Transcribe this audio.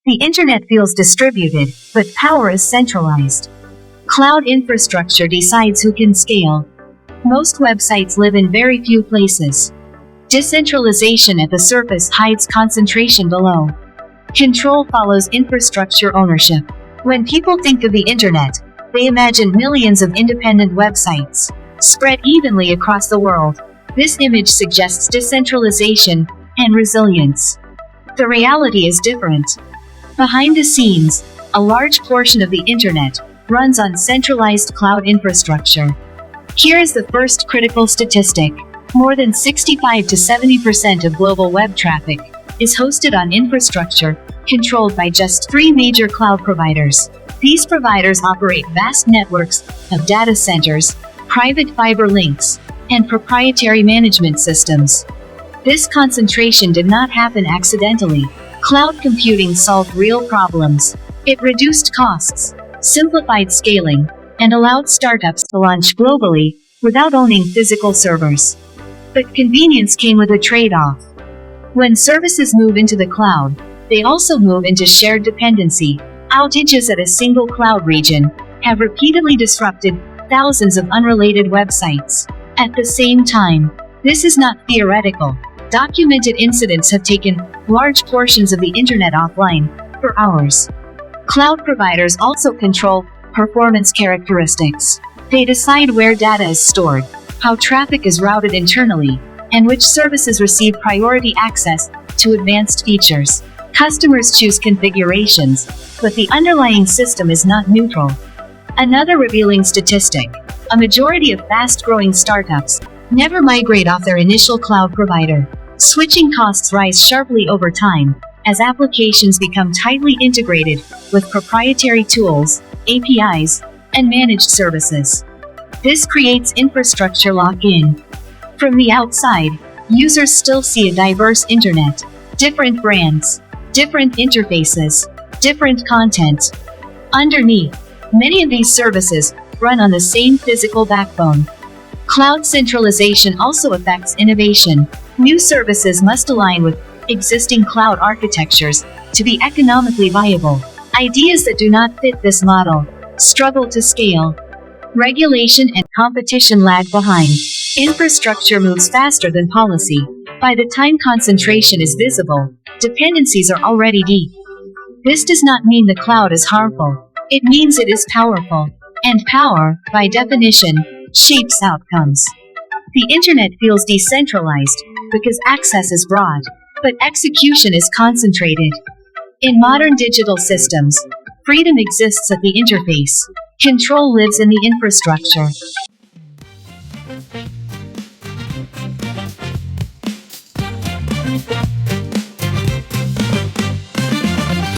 The internet feels distributed, but power is centralized. Cloud infrastructure decides who can scale. Most websites live in very few places. Decentralization at the surface hides concentration below. Control follows infrastructure ownership. When people think of the internet, they imagine millions of independent websites, spread evenly across the world. This image suggests decentralization and resilience. The reality is different. Behind the scenes, a large portion of the internet runs on centralized cloud infrastructure. Here is the first critical statistic. More than 65 to 70% of global web traffic is hosted on infrastructure controlled by just 3 major cloud providers. These providers operate vast networks of data centers, private fiber links, and proprietary management systems. This concentration did not happen accidentally. Cloud computing solved real problems. It reduced costs, simplified scaling, and allowed startups to launch globally without owning physical servers. But convenience came with a trade-off. When services move into the cloud, they also move into shared dependency. Outages at a single cloud region have repeatedly disrupted thousands of unrelated websites. At the same time, this is not theoretical. Documented incidents have taken large portions of the internet offline for hours. Cloud providers also control performance characteristics. They decide where data is stored, how traffic is routed internally, and which services receive priority access to advanced features. Customers choose configurations, but the underlying system is not neutral. Another revealing statistic: a majority of fast-growing startups never migrate off their initial cloud provider. Switching costs rise sharply over time as applications become tightly integrated with proprietary tools, APIs, and managed services. This creates infrastructure lock-in. From the outside, users still see a diverse internet, different brands, different interfaces, different content. Underneath, many of these services run on the same physical backbone. Cloud centralization also affects innovation. New services must align with existing cloud architectures to be economically viable. Ideas that do not fit this model struggle to scale. Regulation and competition lag behind. Infrastructure moves faster than policy. By the time concentration is visible, dependencies are already deep. This does not mean the cloud is harmful. It means it is powerful. And power, by definition, shapes outcomes. The internet feels decentralized because access is broad, but execution is concentrated. In modern digital systems, freedom exists at the interface. Control lives in the infrastructure.